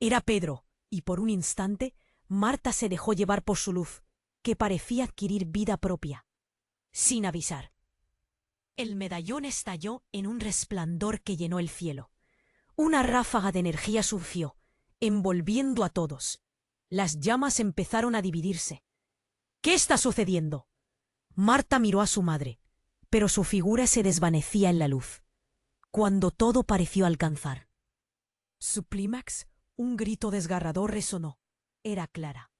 Era Pedro, y por un instante, Marta se dejó llevar por su luz, que parecía adquirir vida propia. Sin avisar, el medallón estalló en un resplandor que llenó el cielo. Una ráfaga de energía surgió, envolviendo a todos. Las llamas empezaron a dividirse. «¿Qué está sucediendo?». Marta miró a su madre, pero su figura se desvanecía en la luz. Cuando todo pareció alcanzar su clímax, un grito desgarrador resonó. Era Clara.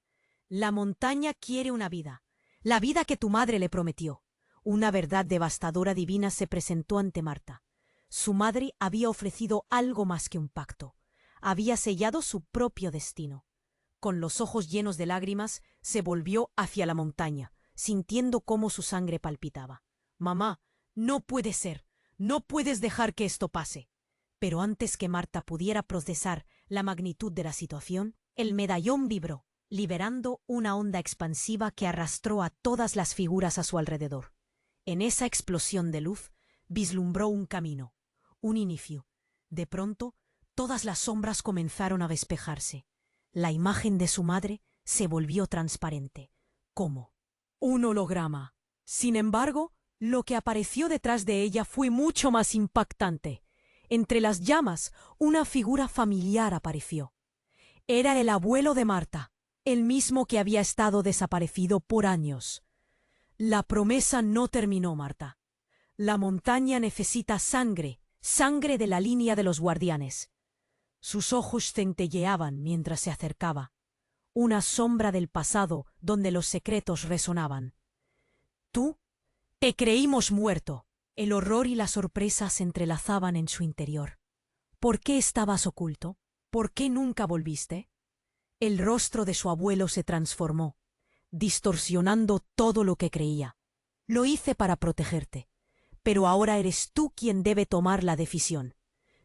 «La montaña quiere una vida, la vida que tu madre le prometió». Una verdad devastadora divina se presentó ante Marta. Su madre había ofrecido algo más que un pacto. Había sellado su propio destino. Con los ojos llenos de lágrimas, se volvió hacia la montaña, sintiendo cómo su sangre palpitaba. «Mamá, no puede ser. No puedes dejar que esto pase». Pero antes que Marta pudiera procesar la magnitud de la situación, el medallón vibró, liberando una onda expansiva que arrastró a todas las figuras a su alrededor. En esa explosión de luz, vislumbró un camino, un inicio. De pronto, todas las sombras comenzaron a despejarse. La imagen de su madre se volvió transparente, como un holograma. Sin embargo, lo que apareció detrás de ella fue mucho más impactante. Entre las llamas, una figura familiar apareció. Era el abuelo de Marta, el mismo que había estado desaparecido por años. La promesa no terminó, Marta. La montaña necesita sangre, sangre de la línea de los guardianes. Sus ojos centelleaban mientras se acercaba, una sombra del pasado donde los secretos resonaban. «Tú, te creímos muerto». El horror y la sorpresa se entrelazaban en su interior. ¿Por qué estabas oculto? ¿Por qué nunca volviste? El rostro de su abuelo se transformó, distorsionando todo lo que creía. Lo hice para protegerte, pero ahora eres tú quien debe tomar la decisión.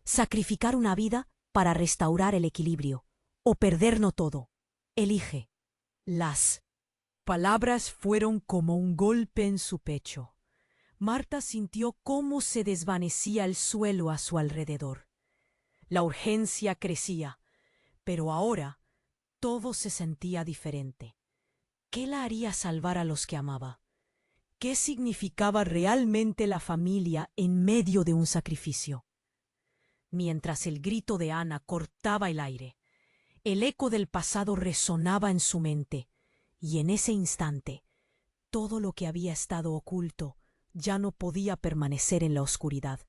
Sacrificar una vida para restaurar el equilibrio, o perderlo todo. Elige. Las palabras fueron como un golpe en su pecho. Marta sintió cómo se desvanecía el suelo a su alrededor. La urgencia crecía, pero ahora todo se sentía diferente. ¿Qué la haría salvar a los que amaba? ¿Qué significaba realmente la familia en medio de un sacrificio? Mientras el grito de Ana cortaba el aire, el eco del pasado resonaba en su mente, y en ese instante, todo lo que había estado oculto ya no podía permanecer en la oscuridad.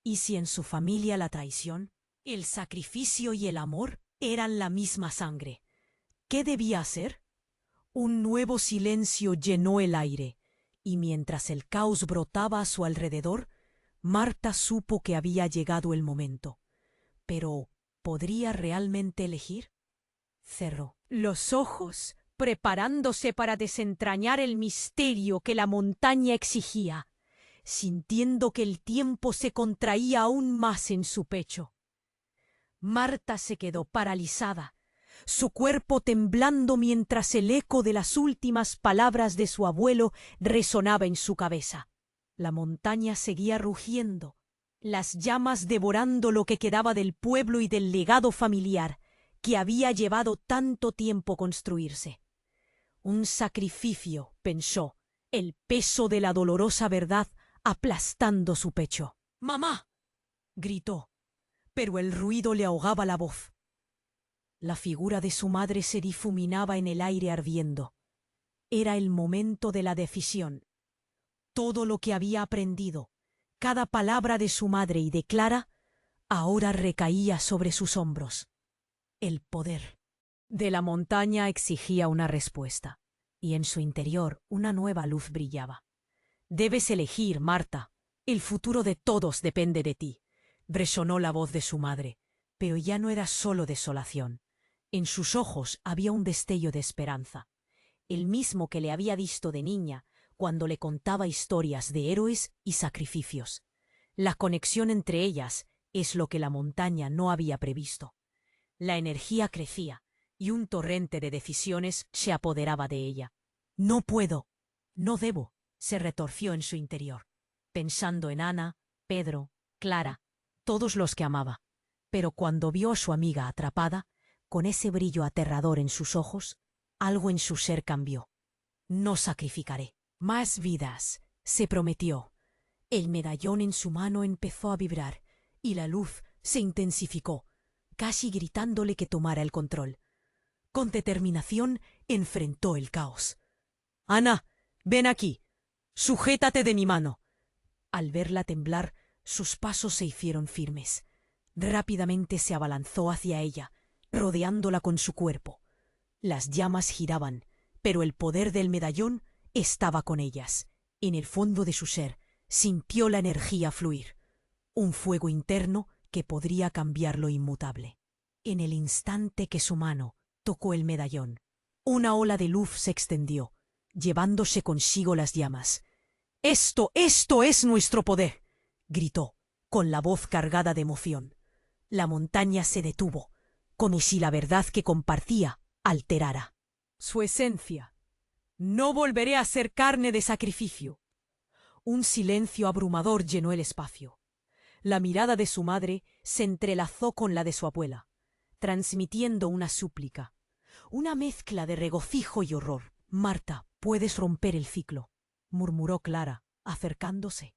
¿Y si en su familia la traición, el sacrificio y el amor eran la misma sangre? ¿Qué debía hacer? Un nuevo silencio llenó el aire, y mientras el caos brotaba a su alrededor, Marta supo que había llegado el momento. Pero, ¿podría realmente elegir? Cerró los ojos, preparándose para desentrañar el misterio que la montaña exigía, sintiendo que el tiempo se contraía aún más en su pecho. Marta se quedó paralizada, su cuerpo temblando mientras el eco de las últimas palabras de su abuelo resonaba en su cabeza. La montaña seguía rugiendo, las llamas devorando lo que quedaba del pueblo y del legado familiar que había llevado tanto tiempo construirse. Un sacrificio, pensó, el peso de la dolorosa verdad aplastando su pecho. «¡Mamá!», gritó, pero el ruido le ahogaba la voz. La figura de su madre se difuminaba en el aire ardiendo. Era el momento de la decisión. Todo lo que había aprendido, cada palabra de su madre y de Clara, ahora recaía sobre sus hombros. El poder de la montaña exigía una respuesta, y en su interior una nueva luz brillaba. «Debes elegir, Marta. El futuro de todos depende de ti», resonó la voz de su madre, pero ya no era solo desolación. En sus ojos había un destello de esperanza, el mismo que le había visto de niña cuando le contaba historias de héroes y sacrificios. La conexión entre ellas es lo que la montaña no había previsto. La energía crecía, y un torrente de decisiones se apoderaba de ella. «No puedo, no debo», se retorció en su interior, pensando en Ana, Pedro, Clara, todos los que amaba. Pero cuando vio a su amiga atrapada, con ese brillo aterrador en sus ojos, algo en su ser cambió. «No sacrificaré más vidas», se prometió. El medallón en su mano empezó a vibrar, y la luz se intensificó, casi gritándole que tomara el control. Con determinación enfrentó el caos. «Ana, ven aquí. Sujétate de mi mano». Al verla temblar, sus pasos se hicieron firmes. Rápidamente se abalanzó hacia ella, rodeándola con su cuerpo. Las llamas giraban, pero el poder del medallón estaba con ellas. En el fondo de su ser sintió la energía fluir. un fuego interno que podría cambiar lo inmutable. En el instante que su mano tocó el medallón, una ola de luz se extendió, llevándose consigo las llamas. «¡Esto es nuestro poder!», gritó, con la voz cargada de emoción. La montaña se detuvo, como si la verdad que compartía alterara su esencia. «No volveré a ser carne de sacrificio». Un silencio abrumador llenó el espacio. La mirada de su madre se entrelazó con la de su abuela, transmitiendo una súplica, una mezcla de regocijo y horror. «Marta, puedes romper el ciclo», murmuró Clara, acercándose.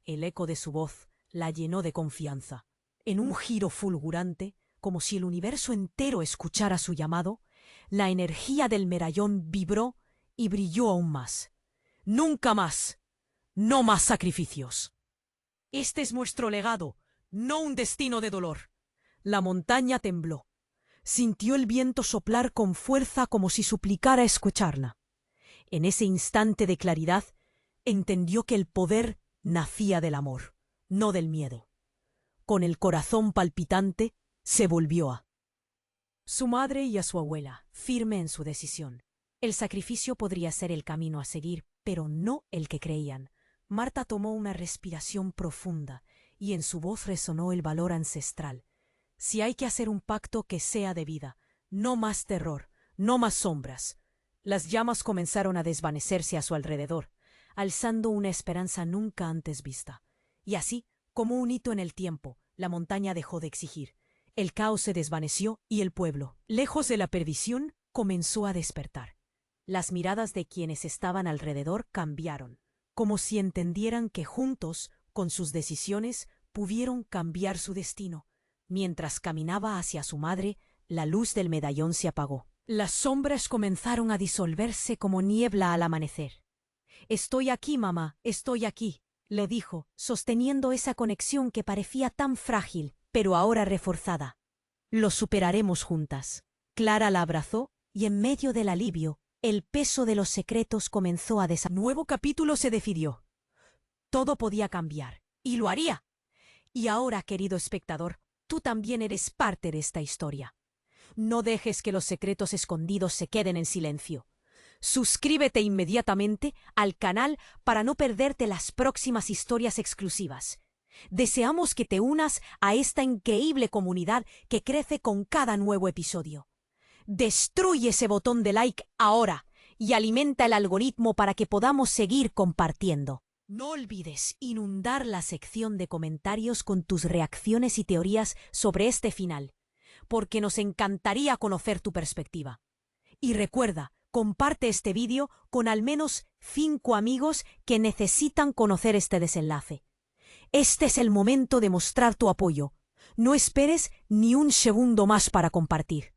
El eco de su voz la llenó de confianza. En un giro fulgurante, como si el universo entero escuchara su llamado, la energía del medallón vibró y brilló aún más. «Nunca más. No más sacrificios. Este es nuestro legado, no un destino de dolor». La montaña tembló. Sintió el viento soplar con fuerza como si suplicara escucharla. En ese instante de claridad, entendió que el poder nacía del amor, no del miedo. Con el corazón palpitante, se volvió a su madre y a su abuela, firme en su decisión. El sacrificio podría ser el camino a seguir, pero no el que creían. Marta tomó una respiración profunda y en su voz resonó el valor ancestral. Si hay que hacer un pacto, que sea de vida, no más terror, no más sombras. Las llamas comenzaron a desvanecerse a su alrededor, alzando una esperanza nunca antes vista. Y así, como un hito en el tiempo, la montaña dejó de exigir. El caos se desvaneció y el pueblo, lejos de la perdición, comenzó a despertar. Las miradas de quienes estaban alrededor cambiaron, como si entendieran que juntos, con sus decisiones, pudieron cambiar su destino. Mientras caminaba hacia su madre, la luz del medallón se apagó. Las sombras comenzaron a disolverse como niebla al amanecer. «Estoy aquí, mamá, estoy aquí», le dijo, sosteniendo esa conexión que parecía tan frágil, pero ahora reforzada. «Lo superaremos juntas». Clara la abrazó y en medio del alivio, el peso de los secretos comenzó a desaparecer. Nuevo capítulo se decidió. Todo podía cambiar, y lo haría. Y ahora, querido espectador, tú también eres parte de esta historia. No dejes que los secretos escondidos se queden en silencio. Suscríbete inmediatamente al canal para no perderte las próximas historias exclusivas. Deseamos que te unas a esta increíble comunidad que crece con cada nuevo episodio. Destruye ese botón de like ahora y alimenta el algoritmo para que podamos seguir compartiendo. No olvides inundar la sección de comentarios con tus reacciones y teorías sobre este final, porque nos encantaría conocer tu perspectiva. Y recuerda, comparte este vídeo con al menos 5 amigos que necesitan conocer este desenlace. Este es el momento de mostrar tu apoyo. No esperes ni un segundo más para compartir.